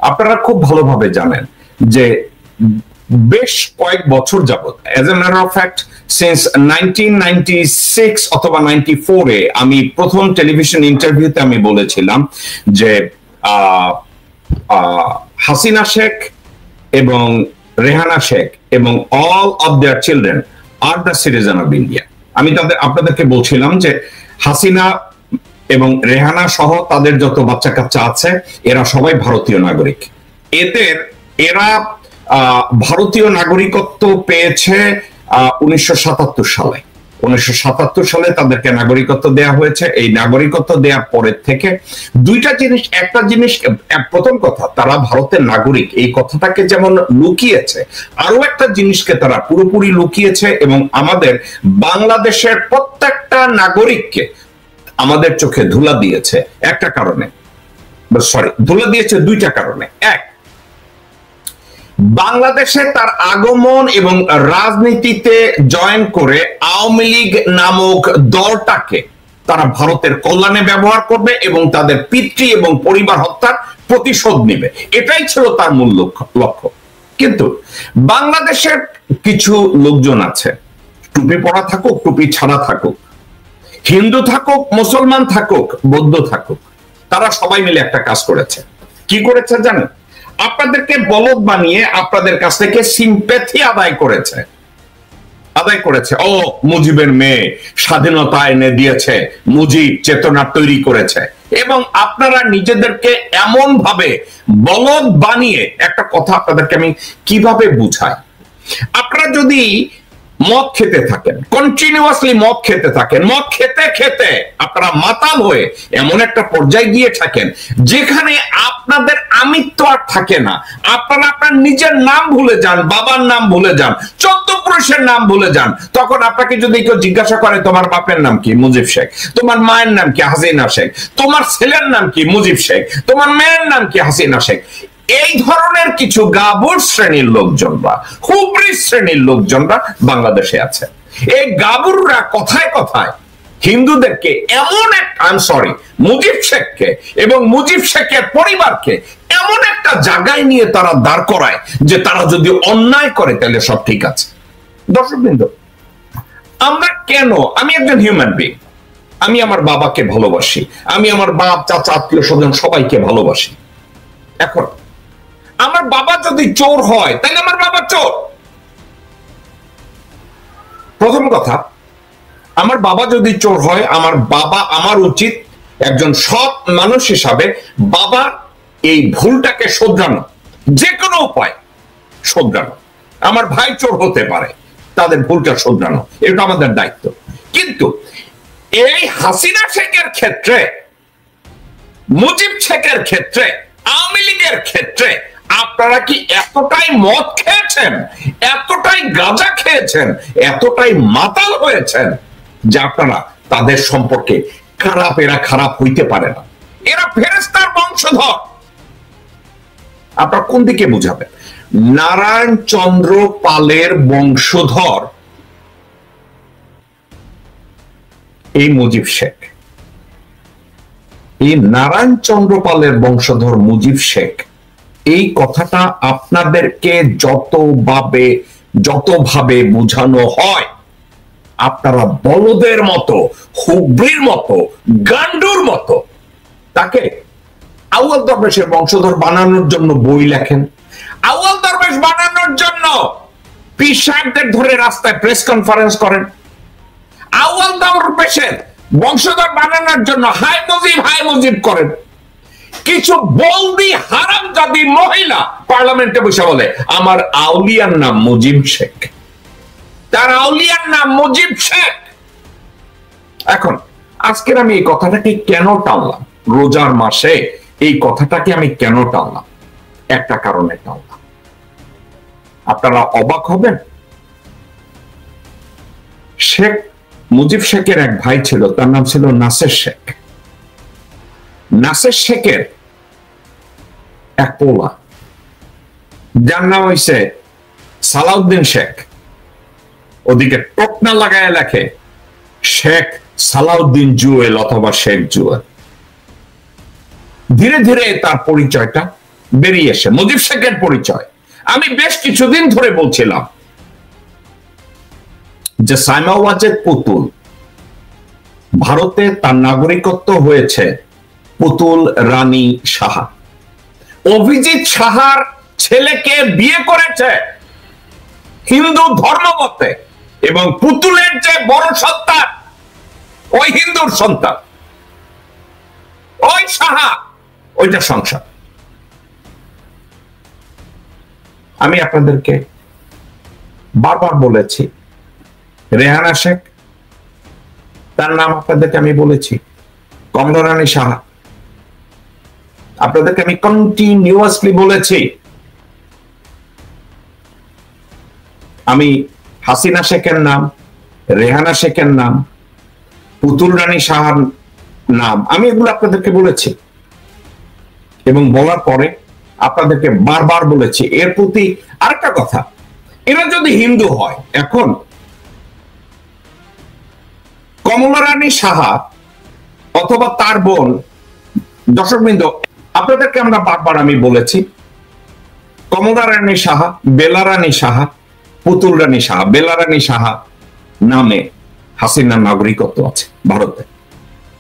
আপনারা খুব ভালোভাবে জানেন যে বেশ কয়েক বছর যাবত, as a matter of fact, since 1996 অথবা 94-এ আমি প্রথম টেলিভিশন ইন্টারভিউতে আমি বলেছিলাম যে হাসিনা শেখ এবং রেহানা শেখ এবং all of their children are the citizen of India. আমি আপনাদেরকে বলছিলাম যে হাসিনা এবং রেহানা সহ তাদের যত বাচ্চা কাচ্চা আছে এরা সবাই ভারতীয় নাগরিক। এরা ভারতীয় নাগরিকত্ব পেয়েছে 1977 সালে। 1977 সালে তাদেরকে নাগরিকত্ব দেয়া হয়েছে। এই নাগরিকত্ব দেওয়ার পরের থেকে দুইটা জিনিস, একটা জিনিস, প্রথম কথা তারা ভারতের নাগরিক এই কথাটাকে যেমন লুকিয়েছে, আরো একটা জিনিসকে তারা পুরোপুরি লুকিয়েছে এবং আমাদের বাংলাদেশের প্রত্যেকটা নাগরিককে আমাদের চোখে ধুলা দিয়েছে একটা কারণে, ধুলা দিয়েছে দুইটা কারণে। এক, বাংলাদেশে তার আগমন এবং রাজনীতিতে জয়েন করে আওয়ামী লীগ নামক দলটাকে তারা ভারতের কল্যাণে ব্যবহার করবে এবং তাদের পিতৃ এবং পরিবার হত্যার প্রতিশোধ নেবে, এটাই ছিল তার মূল লক্ষ্য। কিন্তু বাংলাদেশের কিছু লোকজন আছে, টুপি পরা থাকুক টুপি ছাড়া থাকুক, হিন্দু থাকুক মুসলমান থাকুক বৌদ্ধ থাকুক, তারা সবাই মিলে একটা কাজ করেছে। কি করেছে জানেন? আপনাদেরকে বলদ বানিয়ে আপনাদের কাছ থেকে সিম্প্যাথি আদায় করেছে। ও মুজিবের মেয়ে স্বাধীনতা এনে দিয়েছে, মুজিব চেতনা তৈরি করেছে, এবং আপনারা নিজেদেরকে এমন ভাবে বলদ বানিয়ে, একটা কথা আপনাদেরকে আমি কিভাবে বুঝাই, আপনারা যদি মদ খেতে থাকেন, কন্টিনিউয়াসলি মদ খেতে থাকেন, মদ খেতে খেতে আপনারা মাতাল হয়ে এমন একটা পর্যায়ে গিয়ে থাকেন যেখানে আপনাদের আমিত্ব আর থাকে না, আপনারা আপনার নিজের নাম ভুলে যান, বাবার নাম ভুলে যান, 14 পুরুষের নাম ভুলে যান। তখন আপনাকে যদি কেউ জিজ্ঞাসা করে তোমার বাপের নাম কি? মুজিব শেখ। তোমার মায়ের নাম কি? হাসিনা শেখ। তোমার ছেলের নাম কি? মুজিব শেখ। তোমার মেয়ের নাম কি? হাসিনা শেখ। এই ধরনের কিছু গাবুর শ্রেণীর লোকজনরা, হুবরি শ্রেণীর লোকজনরা বাংলাদেশে আছে। এই গাবুররা কথায় কথায় হিন্দুদেরকে এমন মুজিব শেখকে এবং মুজিব শেখের পরিবারকে এমন একটা জায়গায় নিয়ে তারা দাঁড় করায় যে তারা যদি অন্যায় করে তাহলে সব ঠিক আছে। দর্শকবৃন্দ, আমরা কেন, আমি একজন হিউম্যান বিং, আমি আমার বাবাকে ভালোবাসি, আমি আমার বাপ চাচা আত্মীয় স্বজন সবাইকে ভালোবাসি। এখন আমার বাবা যদি চোর হয় তাহলে আমার বাবা চোর। প্রথম কথা, আমার বাবা যদি চোর হয়, আমার উচিত একজন সৎ মানুষ হিসাবে বাবার এই ভুলটাকে শোধরানো, যে কোনো উপায় শোধরানো। আমার ভাই চোর হতে পারে, তাদের ভুলটা শোধরানো, এটা আমাদের দায়িত্ব। কিন্তু এই হাসিনা শেখের ক্ষেত্রে, মুজিব শেখের ক্ষেত্রে, আওয়ামী লীগের ক্ষেত্রে আপনারা কি এতটাই মদ খেয়েছেন, এতটাই গাঁজা খেয়েছেন, এতটাই মাতাল হয়েছেন যে আপনারা তাদের সম্পর্কে এরা খারাপ হইতে পারে না, এরা ফেরেশতার বংশধর। আপনারা কোন দিকে বুঝাবেন? নারায়ণ চন্দ্র পালের বংশধর এই মুজিব শেখ, এই নারায়ণ চন্দ্র পালের বংশধর মুজিব শেখ, এই কথাটা আপনাদেরকে যতভাবে বোঝানো হয় আপনারা বলদের মতো, হুবরির মতো, গান্ডুর মতো তাকে আউয়াল দরবেশের বংশধর বানানোর জন্য বই লেখেন, আউয়াল দরবেশ বানানোর জন্য পীর সাহেবদের ধরে রাস্তায় প্রেস কনফারেন্স করেন, আউয়াল দরবেশের বংশধর বানানোর জন্য হাই মুজিব করেন। কিছু বলদি হারামজাদি মহিলা পার্লামেন্টে বসে বলে আমার আউলিয়ার নাম মুজিব শেখ, তার আউলিয়ার নাম মুজিব শেখ। এখন আজকের আমি এই কথাটাকে কেন টানলাম, রোজার মাসে এই কথাটাকে আমি কেন টানলাম? একটা কারণে টানলাম, আপনারা অবাক হবেন। শেখ মুজিব শেখের এক ভাই ছিল, তার নাম ছিল নাসের শেখ। নাসের শেখের এক পোলা, যার নাম হইছে সালাউদ্দিন শেখ, ওদিকে টকনা লাগায় লেখে শেখ সালাউদ্দিন জুয়েল অথবা শেখ জুয়েল। ধীরে ধীরে তার পরিচয়টা বেরিয়ে এসে মুজিব শেখের পরিচয়। আমি বেশ কিছুদিন ধরে বলছিলাম যে সাইমা ওয়াজেদ পুতুল ভারতে তার নাগরিকত্ব হয়েছে পুতুল রানী সাহা। অভিজিৎ সাহার ছেলেকে বিয়ে করেছে হিন্দু ধর্মমতে, এবং পুতুলের যে বড় সন্তান ওই হিন্দুর সন্তান, ওই সাহা, ওইটা সংসার। আমি আপনাদেরকে বারবার বলেছি রেহানা শেখ, তার নাম আপনাদেরকে আমি বলেছি, কমলা রানী সাহা আপনাদেরকে আমি কন্টিনিউয়াসলি বলেছি, আমি হাসিনা শেখের নাম, রেহানা শেখের নাম, পুতুল রানী সাহার নাম, আমি এগুলো আপনাদেরকে বলেছি এবং বলার পরে আপনাদেরকে বারবার বলেছি। এর প্রতি আরেকটা কথা, এরা যদি হিন্দু হয়, এখন কমলা রানী সাহা অথবা তার বোন, দর্শকবৃন্দ আপনাদেরকে আমরা বারবার আমি বলেছি কমলা রানী সাহা, বেলা রানী সাহা, পুতুল রানী সাহা। বেলা রানী সাহা নামে হাসিনার নাগরিকত্ব আছে ভারতে।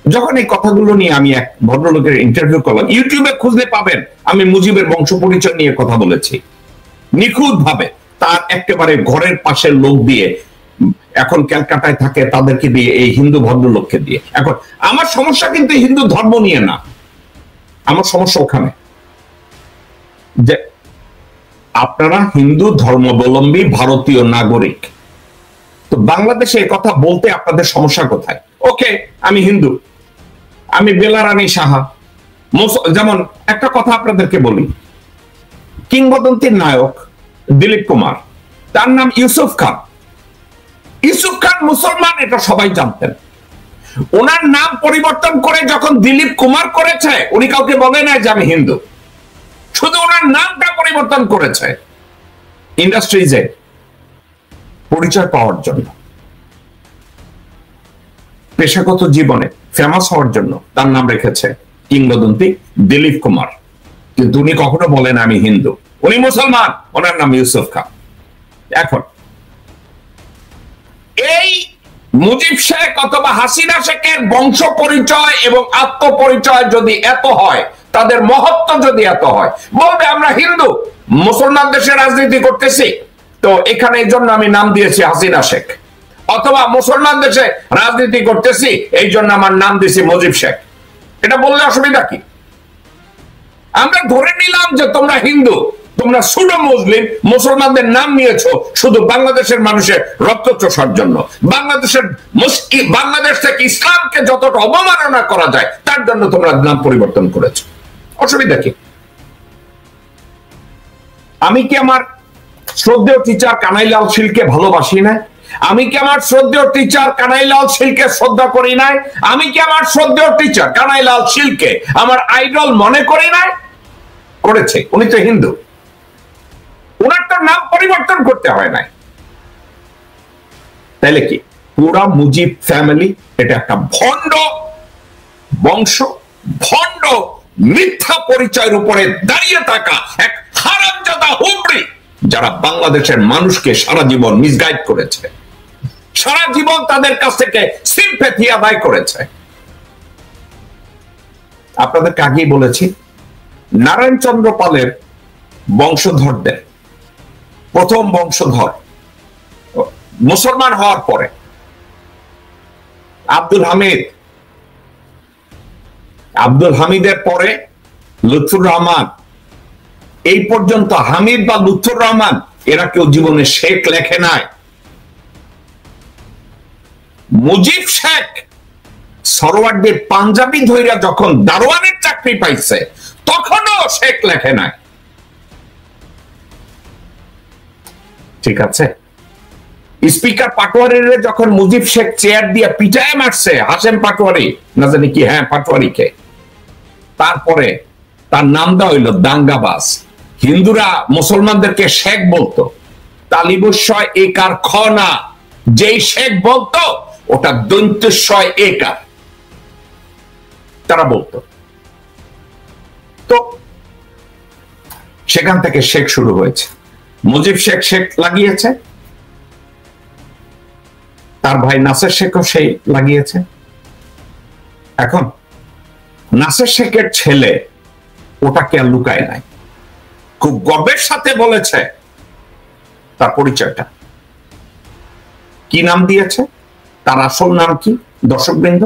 যখন এই কথাগুলো নিয়ে আমি এক ভদ্রলোকের ইন্টারভিউ করলাম, ইউটিউবে খুঁজলে পাবেন, আমি মুজিবের বংশ পরিচয় নিয়ে কথা বলেছি নিখুঁত ভাবে, তার একেবারে ঘরের পাশের লোক দিয়ে, এখন ক্যালকাটায় থাকে তাদেরকে দিয়ে, এই হিন্দু ভদ্রলোককে দিয়ে। এখন আমার সমস্যা কিন্তু হিন্দু ধর্ম নিয়ে না, আমার সমস্যা ওখানে যে আপনারা হিন্দু ধর্মাবলম্বী ভারতীয় নাগরিক, তো বাংলাদেশে এই কথা বলতে আপনাদের সমস্যা কোথায়? ওকে, আমি হিন্দু, আমি বেলা রানী সাহা। যেমন একটা কথা আপনাদেরকে বলি, কিংবদন্তির নায়ক দিলীপ কুমার, তার নাম ইউসুফ খান। ইউসুফ খান মুসলমান, এটা সবাই জানতেন। ওনার নাম পরিবর্তন করে যখন দিলীপ কুমার করেছে, উনি কাউকে বলে না যে আমি হিন্দু, শুধু ওনার নামটা পরিবর্তন করেছে ইন্ডাস্ট্রিজে পরিচয় পাওয়ার জন্য, পেশাগত জীবনে ফেমাস হওয়ার জন্য তার নাম রেখেছে কিংবদন্তি দিলীপ কুমার। কিন্তু উনি কখনো বলেন আমি হিন্দু, উনি মুসলমান, ওনার নাম ইউসুফ খান। এখন এই মুজিব শেখ অথবা হাসিনা শেখের বংশ পরিচয় এবং আত্মপরিচয় যদি এত হয়, তাদের মহত্ব যদি এত হয়, বলবে আমরা হিন্দু মুসলমান দেশে রাজনীতি করতেছি, তো এখানে এই জন্য আমি নাম দিয়েছি হাসিনা শেখ, অথবা মুসলমান দেশে রাজনীতি করতেছি এই জন্য আমার নাম দিয়েছি মুজিব শেখ। এটা বললে অসুবিধা কি? আমরা ধরে নিলাম যে তোমরা হিন্দু, তোমরা সুডো মুসলিম, মুসলমানদের নাম নিয়েছো শুধু বাংলাদেশের মানুষের রক্ত চোষার জন্য, বাংলাদেশ থেকে ইসলামকে যতটা অবমাননা করা যায় তার জন্য তোমরা নাম পরিবর্তন করেছো। অসুবিধা কি? আমি কি আমার শ্রদ্ধেয় টিচার কানাইলাল শীলকে ভালোবাসি না? আমি কি আমার শ্রদ্ধেয় টিচার কানাইলাল শীলকে শ্রদ্ধা করি নাই? আমি কি আমার শ্রদ্ধেয় টিচার কানাইলাল শীলকে আমার আইডল মনে করি নাই? করেছে, উনি তো হিন্দু, ওনার তো নাম পরিবর্তন করতে হয় নাই। তাইলে কি পুরা মুজিব ফ্যামিলি এটা একটা ভণ্ড বংশ, ভণ্ড মিথ্যা পরিচয়ের উপরে দাঁড়িয়ে থাকা এক হারামজাদা হুবড়ি, যারা বাংলাদেশের মানুষকে সারা জীবন মিসগাইড করেছে, সারা জীবন তাদের কাছ থেকে সিম্প্যাথি আদায় করেছে। আপনাদেরকে আগেই বলেছি, নারায়ণ চন্দ্র পালের বংশধরদের প্রথম বংশধর মুসলমান হওয়ার পরে আব্দুল হামিদের পরে লুৎফুর রহমান, এই পর্যন্ত হামিদ বা লুৎফুর রহমান এরা কেউ জীবনে শেখ লেখে নাই। মুজিব শেখ সরওয়ার্দের পাঞ্জাবি ধইরা যখন দারোয়ানের চাকরি পাইছে তখনও শেখ লেখে নাই। ঠিক আছে, স্পিকার পাটোয়ারির যখন মুজিব শেখ চেয়ার দিয়ে পিটায় মারছে, হাসেম পাটোয়ারি না জানি কি, হ্যাঁ পাটোয়ারিকে, তারপরে তার নাম দেওয়া হইল দাঙ্গাবাজ। হিন্দুরা মুসলমানদেরকে শেখ বলতো, তালিবুশয় একার খ না, যেই শেখ বলতো ওটা দৈন্তস্বয় একার তারা বলতো। তো সেখান থেকে শেখ শুরু হয়েছে। মুজিব শেখ শেখ লাগিয়েছে, তার ভাই নাসের শেখও সেই লাগিয়েছে। এখন নাসের শেখের ছেলে ওটাকে আর লুকায় নাই, খুব গর্বের সাথে বলেছে তার পরিচয়টা কি নাম দিয়েছে, তার আসল নাম কি দর্শকবৃন্দ?